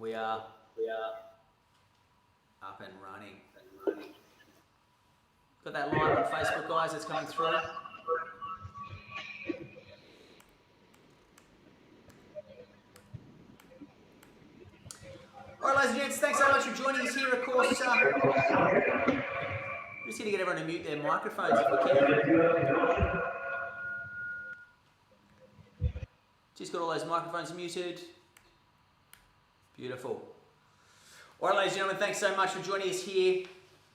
We are up and running. Got that live on Facebook, guys, that's coming through. All right, ladies and gents, thanks so much for joining us here. Of course, just here to get everyone to mute their microphones if we can. Just got all those microphones muted. Beautiful. All right, ladies and gentlemen, thanks so much for joining us here.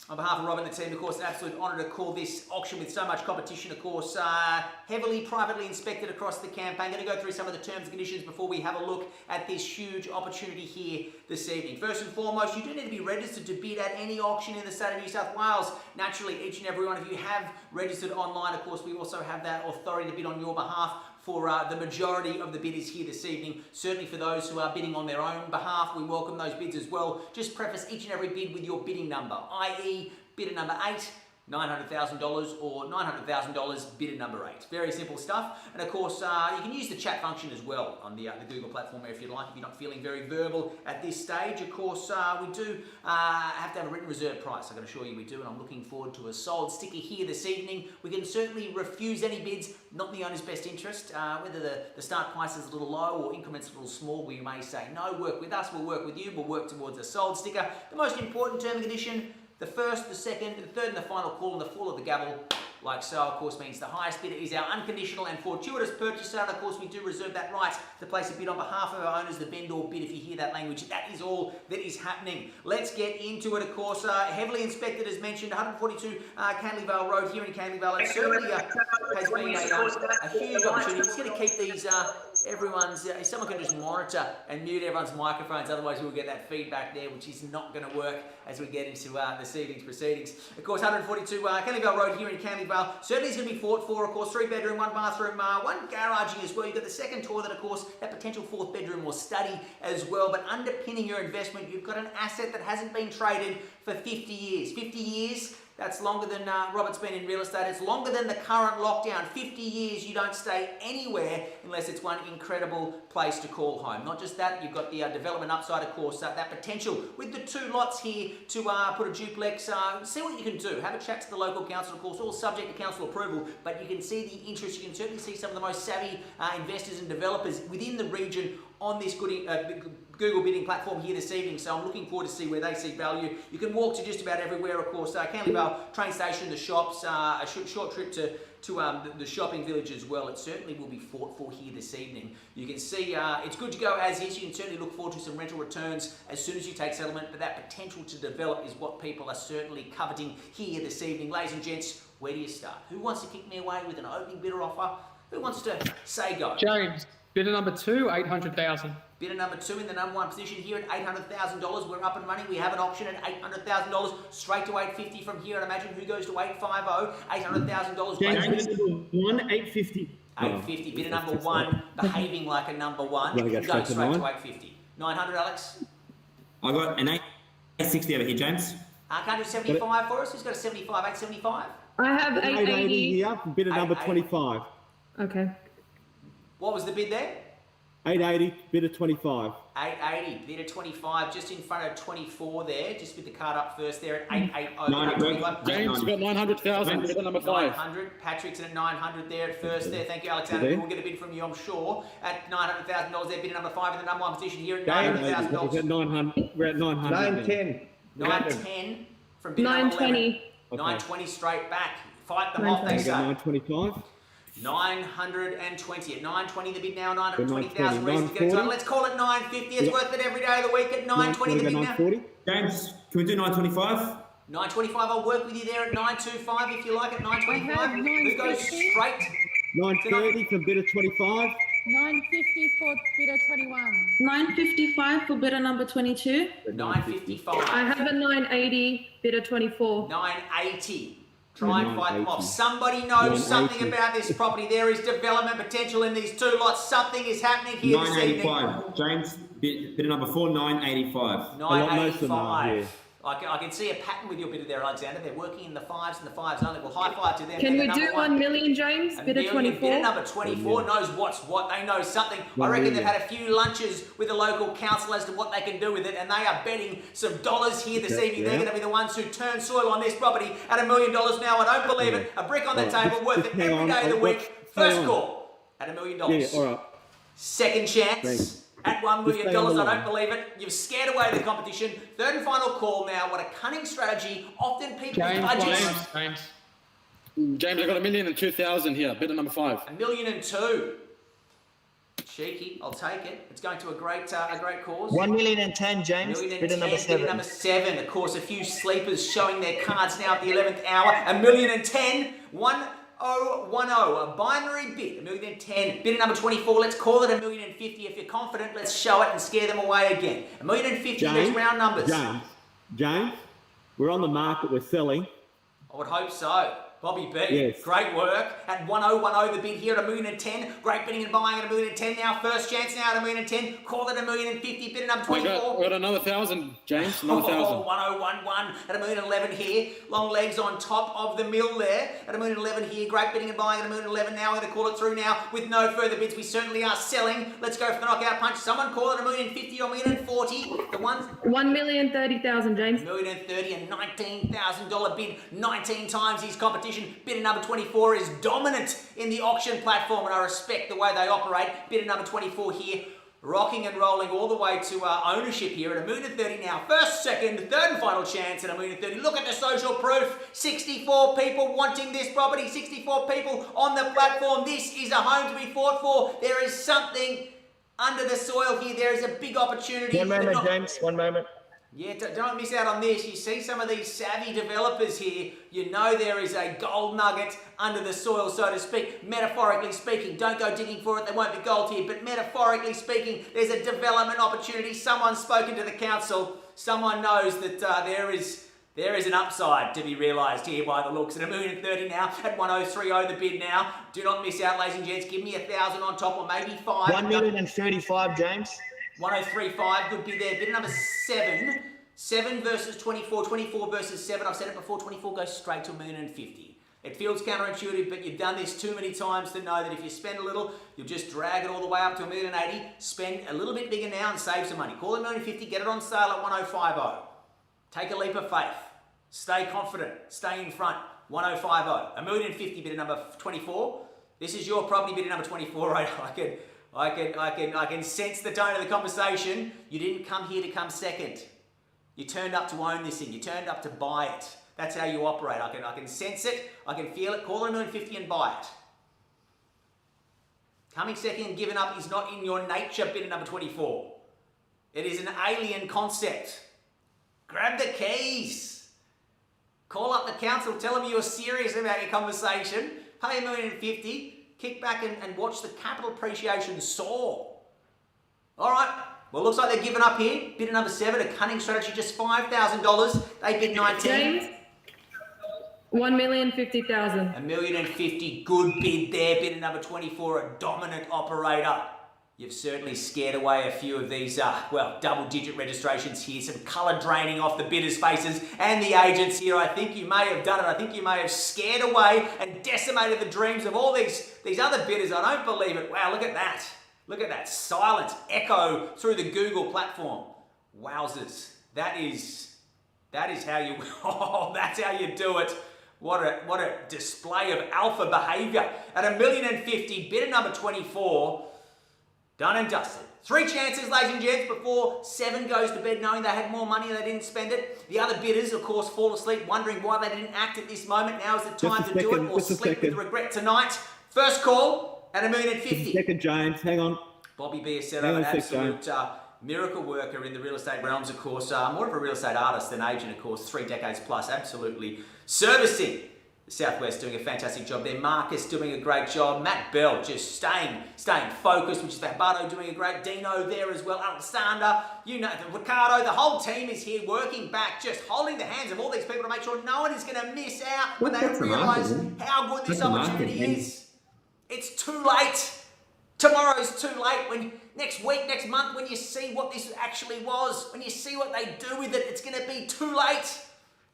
On behalf of Rob and the team, of course, an absolute honour to call this auction with so much competition, of course, heavily privately inspected across the campaign. Going to go through some of the terms and conditions before we have a look at this huge opportunity here this evening. First and foremost, you do need to be registered to bid at any auction in the state of New South Wales. Naturally, each and every one of you have registered online. Of course, we also have that authority to bid on your behalf for the majority of the bidders here this evening. Certainly for those who are bidding on their own behalf, we welcome those bids as well. Just preface each and every bid with your bidding number, i.e. bidder number 8, $900,000, or $900,000, bidder number 8. Very simple stuff. And of course, you can use the chat function as well on the Google platform if you'd like, if you're not feeling very verbal at this stage. Of course, we do have to have a written reserve price. I can assure you we do, and I'm looking forward to a solid sticker here this evening. We can certainly refuse any bids, not in the owner's best interest. Whether the start price is a little low or increments a little small, we may say, no, work with us, we'll work with you, we'll work towards a solid sticker. The most important term and condition: the first, the second, the third and the final call and the fall of the gavel, like so, of course, means the highest bidder is our unconditional and fortuitous purchaser. And of course, we do reserve that right to place a bid on behalf of our owners, the vendor bid. If you hear that language, that is all that is happening. Let's get into it, of course. Heavily inspected, as mentioned, 142 Canley Vale Road here in Canley Vale. It certainly has been a huge opportunity. Just going to keep these, if someone can just monitor and mute everyone's microphones, otherwise we'll get that feedback there, which is not going to work as we get into this evening's proceedings. Of course, 142 Canley Vale Road here in Canley Vale. Certainly is going to be fought for, of course, 3-bedroom, 1 bathroom, 1 garaging as well. You've got the second toilet, of course, that potential 4th bedroom or study as well. But underpinning your investment, you've got an asset that hasn't been traded for 50 years. 50 years, that's longer than Robert's been in real estate. It's longer than the current lockdown. 50 years, you don't stay anywhere unless it's one incredible place to call home. Not just that, you've got the development upside, of course, that potential with the 2 lots here to put a duplex. See what you can do. Have a chat to the local council, of course, all subject to council approval, but you can see the interest. You can certainly see some of the most savvy investors and developers within the region on this Google bidding platform here this evening, so I'm looking forward to see where they see value. You can walk to just about everywhere, of course. Canley Vale train station, the shops, a short trip to the shopping village as well. It certainly will be fought for here this evening. You can see it's good to go as is. You can certainly look forward to some rental returns as soon as you take settlement, but that potential to develop is what people are certainly coveting here this evening. Ladies and gents, where do you start? Who wants to kick me away with an opening bidder offer? Who wants to say go? James, bidder number 2, 800,000. Bidder number 2 in the number 1 position here at $800,000. We're up and running. We have an option at $800,000 straight to $850 from here. I'd imagine who goes to $850, $800,000. James, bidder number 1, $850. $850. Bidder number 1, behaving like a number 1. Go straight to $850. $900, Alex. I got an 860 over here, James. Can't do 75 for us. Who's got a 75? 875. I have 880 here. Bidder number 25. Okay. What was the bid there? 880, bidder 25. 880, bidder 25, just in front of 24 there, just with the card up first there at 880. James, got 900,000, bidder number 5. 900, Patrick's at 900 there at first there. Thank you, Alexander. We'll get a bid from you, I'm sure, at $900,000 there, bidder number 5 in the number 1 position here at $900,000. We're at 900. 910. 910 from bidder number 920. 920 straight back. Fight them off, they say. 925. 920 at 920 the bid now, 920,000 reasons to get it. Let's call it 950. It's worth it every day of the week at 920 the bid now. 940. James, can we do 925? 925, I'll work with you there at 925 if you like at 925. Who goes straight? 930 for bidder 25. 950 for bidder 21. 955 for bidder number 22. 955. I have a 980, bidder 24. 980. Try and fight them off. Somebody knows something about this property. There is development potential in these 2 lots. Something is happening here this evening. 985. James, bidder number 4, 985. 985. I can see a pattern with your bidder there, Alexander. They're working in the fives and the fives only. Well, high five to them. Can They're we the do number one. 1 million, James? A Bidder million, 24. Bidder number 24 knows what's what. They know something. I reckon they've had a few lunches with the local council as to what they can do with it, and they are betting some dollars here this evening. They're going to be the ones who turn soil on this property at $1 million now. I don't believe it. A brick on the table, worth it every day of the week. First call at $1 million. Yeah, all right. Second chance. Thanks. At $1 million, Just stay on the I line. don't believe it. You've scared away the competition. Third and final call now. What a cunning strategy. Often people budget. James, I got 1,002,000 here. Bidder number 5. $1 million and two. Cheeky, I'll take it. It's going to a great cause. 1,010,000, James. $1 million Bidder and number 10, 7. bidder number 7. Of course, a few sleepers showing their cards now at the 11th hour. $1 million and 10. 1010, a binary bid, $1 million and 10. Bidder number 24, let's call it $1 million and 50. If you're confident, let's show it and scare them away again. $1 million and 50, there's round numbers. James, we're on the market, we're selling. I would hope so. Bobby B, Yes. great work. At 1010, the bid here at $1 million and 10. Great bidding and buying at $1 million and 10 now. First chance now at $1 million and 10. Call it $1 million and 50. Bidder number 24. We got another 1,000, James. Another 1,000. 1011 at $1 million and 11 here. Long legs on top of the mill there at $1 million and 11 here. Great bidding and buying at $1 million and 11 now. We're going to call it through now with no further bids. We certainly are selling. Let's go for the knockout punch. Someone call it $1 million and 50 or $1 million and 40. The ones 1,030,000, James. $1 million and 30 and $19,000 bid 19 times his competition. Bidder number 24 is dominant in the auction platform, and I respect the way they operate. Bidder number 24 here, rocking and rolling all the way to ownership here at $1 million and 30 now. First, second, third and final chance at $1 million and 30. Look at the social proof. 64 people wanting this property. 64 people on the platform. This is a home to be fought for. There is something under the soil here. There is a big opportunity. One moment, James. One moment. Yeah, don't miss out on this. You see some of these savvy developers here, you know there is a gold nugget under the soil, so to speak, metaphorically speaking. Don't go digging for it, there won't be gold here, but metaphorically speaking, there's a development opportunity. Someone's spoken to the council. Someone knows that there is an upside to be realised here by the looks. At $1 million and 30 now, at 1030 the bid now. Do not miss out, ladies and gents. Give me 1,000 on top, or maybe 5. 1,035,000, James. 1035, good bid there. Bid number 7. 7 versus 24, 24 versus 7. I've said it before, 24 goes straight to $1 million and 50. It feels counterintuitive, but you've done this too many times to know that if you spend a little, you'll just drag it all the way up to $1 million and 80. Spend a little bit bigger now and save some money. Call it $1 million and 50, get it on sale at 1050. Take a leap of faith. Stay confident. Stay in front. 1050. $1 million and 50, bidder number 24. This is your property, bidder number 24. I can sense the tone of the conversation. You didn't come here to come second. You turned up to own this thing. You turned up to buy it. That's how you operate. I can sense it. I can feel it. Call it $1 million and 50 and buy it. Coming second and giving up is not in your nature, bidder number 24. It is an alien concept. Grab the keys. Call up the council. Tell them you're serious about your conversation. Pay $1 million and 50. Kick back and watch the capital appreciation soar. All right. Well, looks like they're giving up here. Bidder number 7, a cunning strategy, just $5,000. They bid 19. James, 1,050,000. $1 million and 50, good bid there. Bidder number 24, a dominant operator. You've certainly scared away a few of these, double-digit registrations here. Some colour draining off the bidders' faces and the agents here. I think you may have done it. I think you may have scared away and decimated the dreams of all these other bidders. I don't believe it. Wow, look at that. Look at that silent echo through the Google platform. Wowzers. That is how you, that's how you do it. What a display of alpha behaviour. At $1 million and 50, bidder number 24, done and dusted. 3 chances, ladies and gents, before 7 goes to bed knowing they had more money and they didn't spend it. The other bidders, of course, fall asleep wondering why they didn't act at this moment. Now is the time to do it, or sleep with regret tonight. First call at $1 million and 50. Second, James, hang on. Bobby B has set up an absolute miracle worker in the real estate realms, of course. More of a real estate artist than agent, of course. 3 decades plus, absolutely servicing the Southwest, doing a fantastic job there. Marcus doing a great job. Matt Bell just staying focused, which is Bardo doing a great. Dino there as well. Alexander, Ricardo, the whole team is here working back, just holding the hands of all these people to make sure no one is going to miss out when they realise how good this opportunity is. It's too late. Tomorrow's too late when next week, next month, when you see what this actually was, when you see what they do with it, it's going to be too late.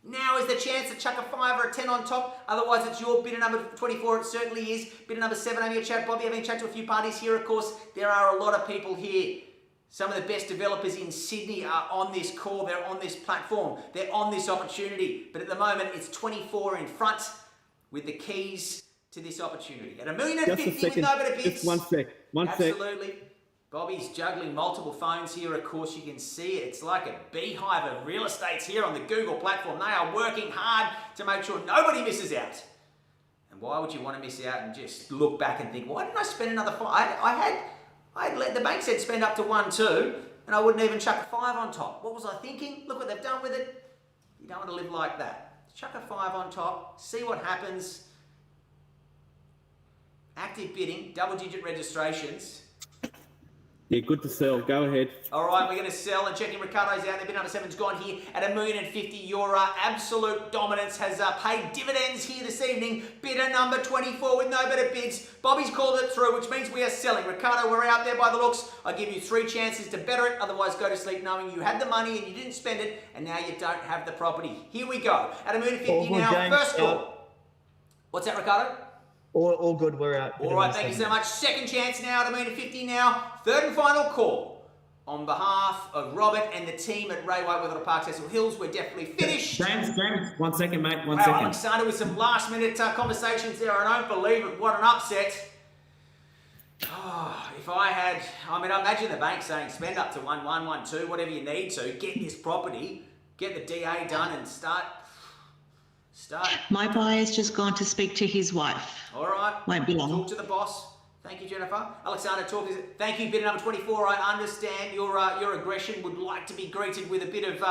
Now is the chance to chuck a 5 or a 10 on top. Otherwise, it's your bidder number 24. It certainly is. Bidder number 7, having a chat. Bobby, having a chat to a few parties here, of course. There are a lot of people here. Some of the best developers in Sydney are on this call. They're on this platform. They're on this opportunity. But at the moment, it's 24 in front with the keys to this opportunity. At $1,050,000 with no better bids. Just one sec. Absolutely. Bobby's juggling multiple phones here. Of course, you can see it. It's like a beehive of real estates here on the Google platform. They are working hard to make sure nobody misses out. And why would you want to miss out and just look back and think, why didn't I spend another 5? I had let the bank said spend up to 1, 2, and I wouldn't even chuck a 5 on top. What was I thinking? Look what they've done with it. You don't want to live like that. Chuck a 5 on top, see what happens. Active bidding, double-digit registrations. Yeah, good to sell. Go ahead. All right, we're going to sell and check in. Ricardo's out there. Bid number 7's gone here at $1,050,000. Your absolute dominance has paid dividends here this evening. Bidder number 24 with no better bids. Bobby's called it through, which means we are selling. Ricardo, we're out there by the looks. I give you 3 chances to better it. Otherwise, go to sleep knowing you had the money and you didn't spend it, and now you don't have the property. Here we go. At $1,050,000 now. James, First call. What's that, Ricardo? All good. We're out. All right, thank you so much. Second chance now at $1,050,000 now. Third and final call. On behalf of Robert and the team at Ray White Weatherall Park, Cecil Hills, we're definitely finished. James, 1 second, mate. One Wow, second. Alexander with some last-minute conversations there. I don't believe it. What an upset. Oh, if I had... I mean, I imagine the bank saying spend up to 1, 1, 1, 2, whatever you need to. Get this property, get the DA done and start. My buyer's just gone to speak to his wife. All right. Won't be long. Talk to the boss. Thank you, Jennifer. Alexander, thank you, bidder number 24. I understand your aggression would like to be greeted with a bit of,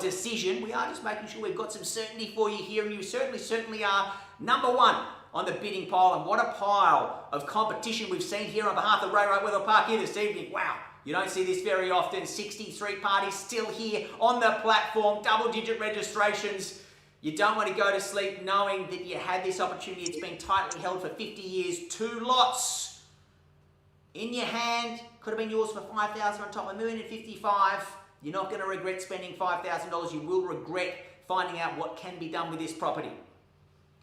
decision. We are just making sure we've got some certainty for you here, and you certainly are number 1 on the bidding pile. And what a pile of competition we've seen here on behalf of Ray White Weatherall Park here this evening. Wow. You don't see this very often. 63 parties still here on the platform. Double-digit registrations. You don't want to go to sleep knowing that you had this opportunity. It's been tightly held for 50 years. 2 lots in your hand. Could have been yours for $5,000 on top of $1,055,000. You're not going to regret spending $5,000. You will regret finding out what can be done with this property.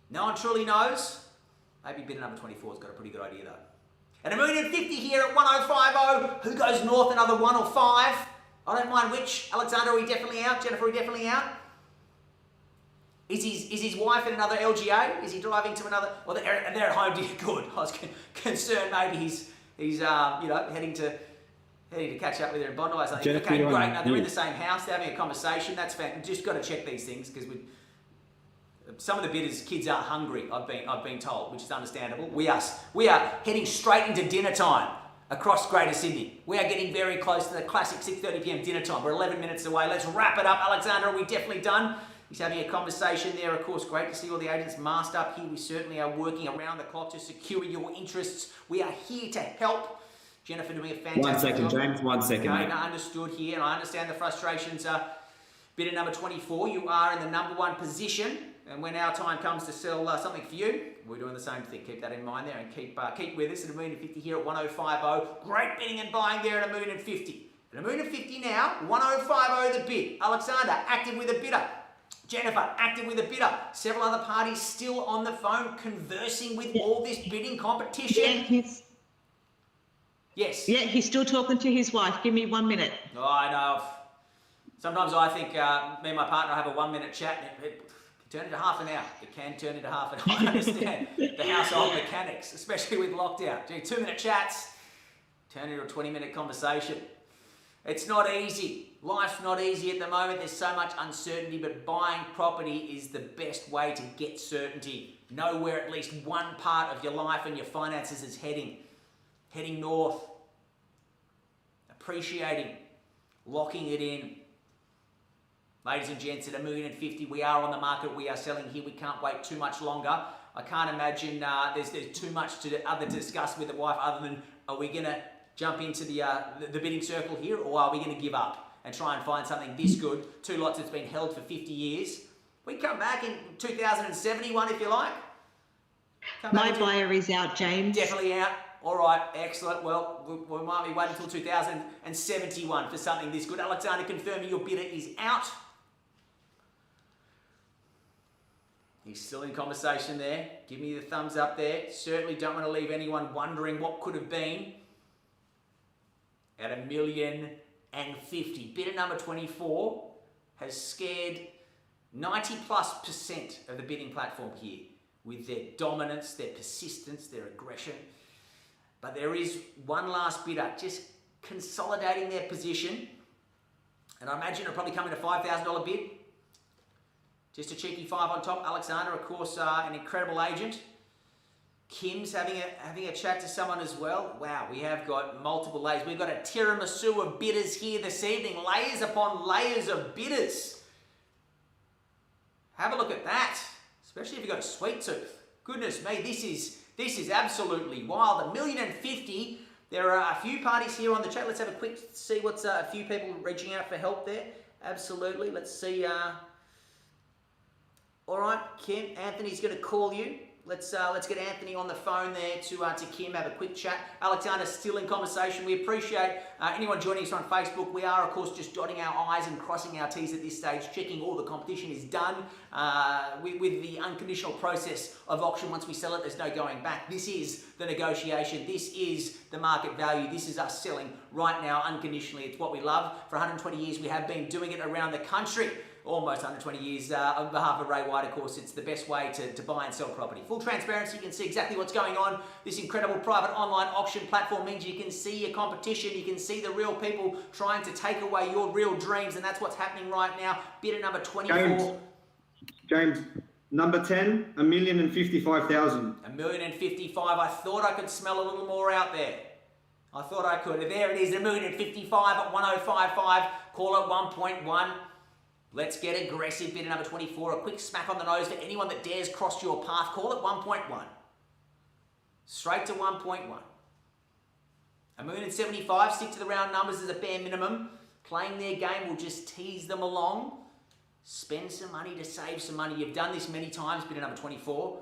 No one truly knows. Maybe bidder number 24's got a pretty good idea though. At $1,050,000 here at 1050. Who goes north another 1 or 5? I don't mind which. Alexander, are we definitely out? Jennifer, are we definitely out? Is his wife in another LGA? Is he driving to another? Well, they're at home. Good. I was concerned maybe he's heading to catch up with her in Bondi or something. Jennifer, Okay, great. Now they're in you. the same house. They're having a conversation. That's fantastic. Just got to check these things because some of the bidders' kids are hungry. I've been told, which is understandable. We are heading straight into dinner time across Greater Sydney. We are getting very close to the classic 6:30 p.m. dinner time. We're 11 minutes away. Let's wrap it up. Alexander, are we definitely done? He's having a conversation there, of course. Great to see all the agents masked up here. We certainly are working around the clock to secure your interests. We are here to help. Jennifer doing a fantastic 1 second, job. James. 1 second, Okay, mate. no, understood here, and I understand the frustrations. Bidder number 24, you are in the number 1 position, and when our time comes to sell something for you, we're doing the same thing. Keep that in mind there, and keep with us at $1,050,000 here at 1050. Great bidding and buying there at $1,050,000. At $1,050,000 now, 1050 the bid. Alexander active with a bidder. Jennifer, active with a bidder. Several other parties still on the phone conversing with all this bidding competition. Yes. Yeah, he's still talking to his wife. Give me 1 minute. Oh, I know. Sometimes I think me and my partner have a 1-minute chat and it can turn into half an hour. It can turn into half an hour. I understand the household mechanics, especially with lockdown. 2-minute chats turn into a 20-minute conversation. It's not easy. Life's not easy at the moment. There's so much uncertainty, but buying property is the best way to get certainty. Know where at least one part of your life and your finances is heading north. Appreciating, locking it in. Ladies and gents, at $1,050,000, we are on the market. We are selling here. We can't wait too much longer. I can't imagine there's too much to discuss with the wife other than are we going to jump into the bidding circle here, or are we going to give up and try and find something this good? 2 lots that's been held for 50 years. We come back in 2071 if you like. My buyer is out, James. Definitely out. All right, excellent. Well, we might be waiting until 2071 for something this good. Alexander, confirming your bidder is out. He's still in conversation there. Give me the thumbs up there. Certainly don't want to leave anyone wondering what could have been. At $1,050,000. Bidder number 24 has scared 90+% of the bidding platform here with their dominance, their persistence, their aggression. But there is one last bidder just consolidating their position. And I imagine it'll probably come in a $5,000 bid. Just a cheeky 5 on top. Alexander, of course, an incredible agent. Kim's having a chat to someone as well. Wow, we have got multiple layers. We've got a tiramisu of bidders here this evening. Layers upon layers of bidders. Have a look at that. Especially if you've got a sweet tooth. Goodness me, this is absolutely wild. $1,050,000. There are a few parties here on the chat. Let's have a quick see what's a few people reaching out for help there. Absolutely. Let's see. All right, Kim. Anthony's going to call you. Let's get Anthony on the phone there to Kim, have a quick chat. Alexander's still in conversation. We appreciate anyone joining us on Facebook. We are, of course, just dotting our I's and crossing our T's at this stage, checking all the competition is done. With the unconditional process of auction, once we sell it, there's no going back. This is the negotiation. This is the market value. This is us selling right now unconditionally. It's what we love. For 120 years, we have been doing it around the country. Almost 120 years on behalf of Ray White, of course. It's the best way to buy and sell property. Full transparency, you can see exactly what's going on. This incredible private online auction platform means you can see your competition, you can see the real people trying to take away your real dreams, and that's what's happening right now. Bidder number 24. James, number 10, $1,055,000. $1,055,000. I thought I could smell a little more out there. I thought I could. There it is, $1,055,000 at 105.5. Call it 1.1. Let's get aggressive. Bidder number 24. A quick smack on the nose for anyone that dares cross your path. Call it 1.1. Straight to 1.1. $1,075,000. Stick to the round numbers as a bare minimum. Playing their game will just tease them along. Spend some money to save some money. You've done this many times. Bidder number 24.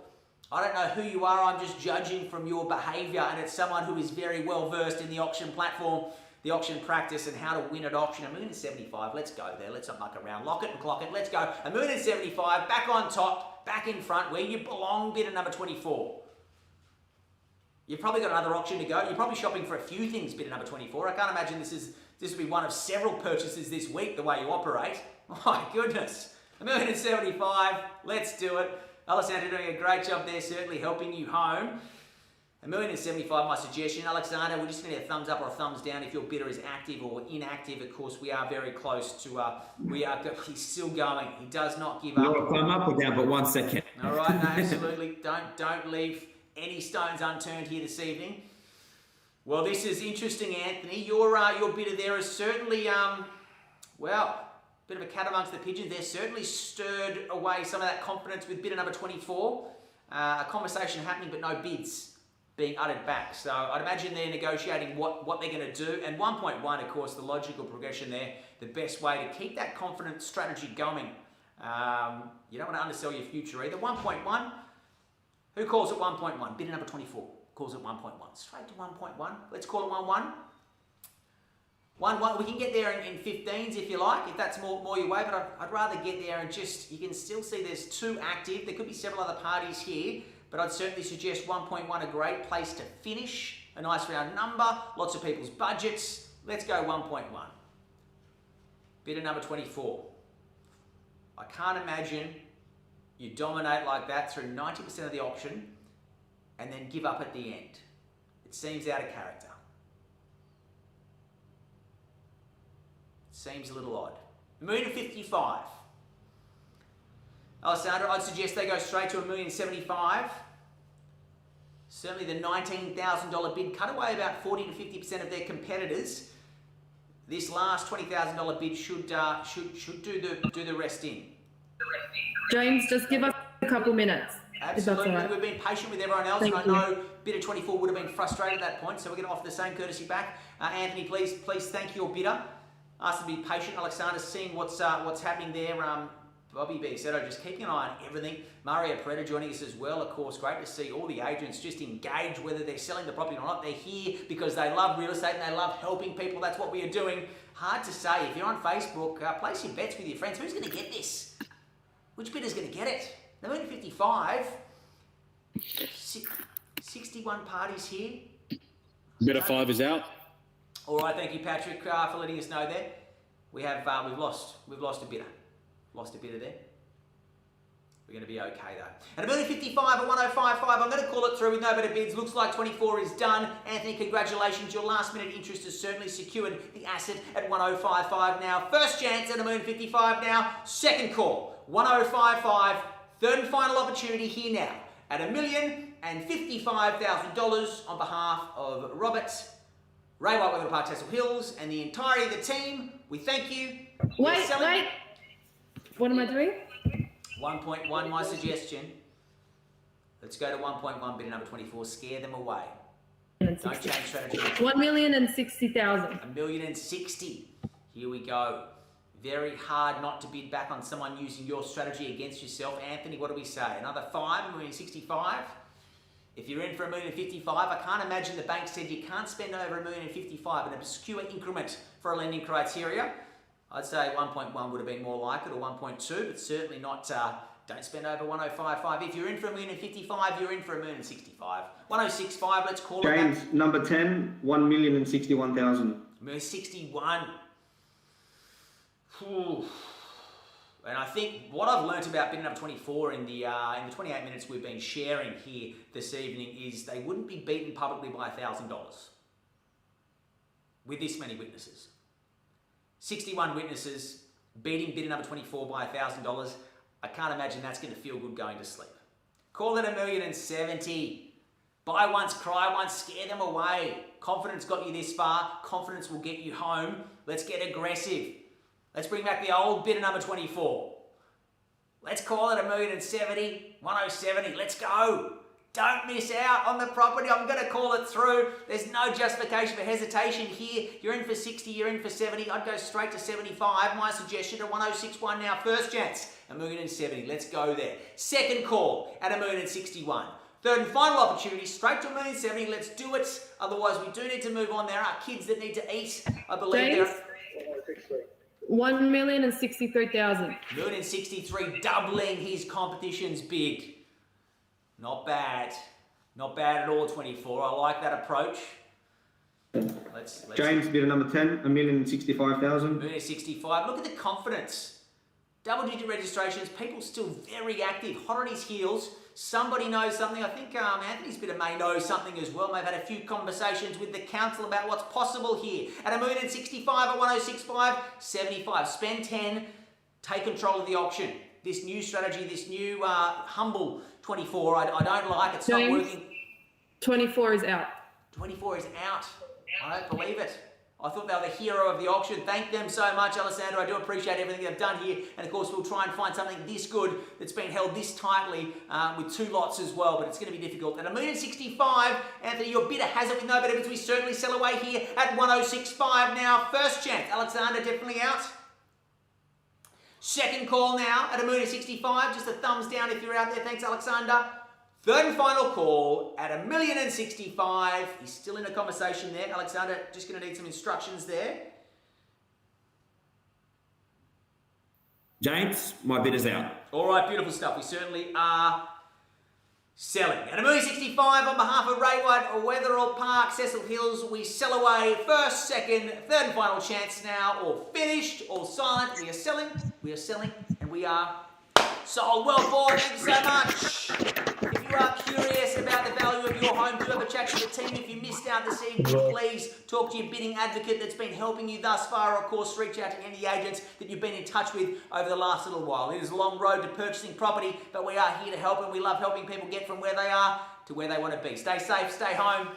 I don't know who you are. I'm just judging from your behaviour, and it's someone who is very well versed in the auction platform, the auction practice, and how to win at auction. $1,075,000. Let's go there. Let's not muck around. Lock it and clock it. Let's go. $1,075,000. Back on top. Back in front where you belong. Bidder number 24. You've probably got another auction to go. You're probably shopping for a few things. Bidder number 24. I can't imagine this will be one of several purchases this week. The way you operate. My goodness. $1,075,000. Let's do it. Alexander doing a great job there. Certainly helping you home. $1,075,000, my suggestion. Alexander, we just need a thumbs up or a thumbs down if your bidder is active or inactive. Of course, we are very close to, he's still going. He does not give up. No, thumb up or down, but 1 second. All right, no, absolutely. Don't leave any stones unturned here this evening. Well, this is interesting, Anthony. Your bidder there is certainly, bit of a cat amongst the pigeons. They're certainly stirred away some of that confidence with bidder number 24. A conversation happening, but no bids being uttered back. So I'd imagine they're negotiating what they're going to do. And 1.1, of course, the logical progression there, the best way to keep that confident strategy going. You don't want to undersell your future either. 1.1, who calls it 1.1? Bidder number 24 calls it 1.1. Straight to 1.1. Let's call it 1.1. 1.1, we can get there in 15s if you like, if that's more your way, but I'd rather get there and just, you can still see there's 2 active. There could be several other parties here, but I'd certainly suggest 1.1, a great place to finish. A nice round number, lots of people's budgets. Let's go 1.1. Bidder number 24. I can't imagine you dominate like that through 90% of the auction and then give up at the end. It seems out of character. Seems a little odd. $1,055,000. Alessandro, I'd suggest they go straight to $1,075,000. Certainly the $19,000 bid cut away about 40 to 50% of their competitors. This last $20,000 bid should do the rest in. James, just give us a couple minutes. Absolutely. Right. We've been patient with everyone else, Thank and I know bidder 24 would have been frustrated at that point, so we're going to offer the same courtesy back. Anthony, please thank your bidder. Ask them to be patient. Alexander's seeing what's happening there. Bobby B. Seto just keeping an eye on everything. Mario Peretta joining us as well. Of course, great to see all the agents just engage, whether they're selling the property or not. They're here because they love real estate and they love helping people. That's what we are doing. Hard to say. If you're on Facebook, place your bets with your friends. Who's going to get this? Which bidder's going to get it? The moon 55. 61 parties here. Bidder 5 is out. All right, thank you, Patrick, for letting us know there. We've lost a bidder. Lost a bidder there. We're going to be okay though. And a 55 at 105.5. I'm going to call it through with no better bids. Looks like 24 is done. Anthony, congratulations. Your last minute interest has certainly secured the asset at 105.5 now. First chance at a 55 now. Second call, 105.5. Third and final opportunity here now at $1,055,000 on behalf of Robert, Ray White, Park Tassel Hills, and the entirety of the team. We thank you. Wait. What am I doing? 1.1, my suggestion. Let's go to 1.1, bidder number 24. Scare them away. Don't change strategy. 1,060,000. $1,060,000. Here we go. Very hard not to bid back on someone using your strategy against yourself. Anthony, what do we say? Another 5, $1,065,000. If you're in for $1,055,000, I can't imagine the bank said you can't spend over $1,055,000, an obscure increment for a lending criteria. I'd say 1.1 would have been more like it, or 1.2, but certainly not, don't spend over 105.5. If you're in for $1,055,000, you're in for $1,065,000. 106.5, let's call it James, number 10, 1,061,000. $1,061,000. And I think what I've learnt about bid number 24 in the 28 minutes we've been sharing here this evening is they wouldn't be beaten publicly by $1,000 with this many witnesses. 61 witnesses beating bidder number 24 by $1,000. I can't imagine that's going to feel good going to sleep. Call it $1,070,000. Buy once, cry once, scare them away. Confidence got you this far. Confidence will get you home. Let's get aggressive. Let's bring back the old bidder number 24. Let's call it $1,070,000, 107,000. Let's go. Don't miss out on the property. I'm going to call it through. There's no justification for hesitation here. You're in for 60, you're in for 70. I'd go straight to 75. My suggestion to 106.1 now. First chance, $1,070,000. Let's go there. Second call at $1,061,000. Third and final opportunity, straight to $1,070,000. Let's do it. Otherwise, we do need to move on. There are kids that need to eat. I believe there are... $1,063,000. $1,063,000, doubling his competition's bid. Not bad. Not bad at all, 24. I like that approach. Let's James, bidder number 10, 1,065,000. $1,065,000. Look at the confidence. Double-digit registrations. People still very active, hot on his heels. Somebody knows something. I think Anthony's bidder may know something as well. They've had a few conversations with the council about what's possible here. At $1,065,000 at 106.5, 75. Spend 10. Take control of the auction. This new strategy, this new humble 24, I don't like. It's not working. 24 is out. 24 is out. I don't believe it. I thought they were the hero of the auction. Thank them so much, Alessandro. I do appreciate everything they've done here. And of course, we'll try and find something this good that's been held this tightly with 2 lots as well. But it's going to be difficult. At $1,065,000, Anthony, your bidder has it with no better bids. We certainly sell away here at 106.5 now. First chance, Alexander definitely out. Second call now at $1,065,000. Just a thumbs down if you're out there. Thanks, Alexander. Third and final call at $1,065,000. He's still in a conversation there. Alexander, just going to need some instructions there. James, my bid is out. All right, beautiful stuff. We certainly are selling. At $1,065,000 on behalf of Ray White, Wetherall Park, Cecil Hills, we sell away. First, second, third and final chance now. All finished, all silent. We are selling, and we are sold. Well bought. Thank you so much. If you are curious about the value of your home, do have a chat to the team. If you missed out this evening, please talk to your bidding advocate that's been helping you thus far. Of course, reach out to any agents that you've been in touch with over the last little while. It is a long road to purchasing property, but we are here to help, and we love helping people get from where they are to where they want to be. Stay safe, stay home.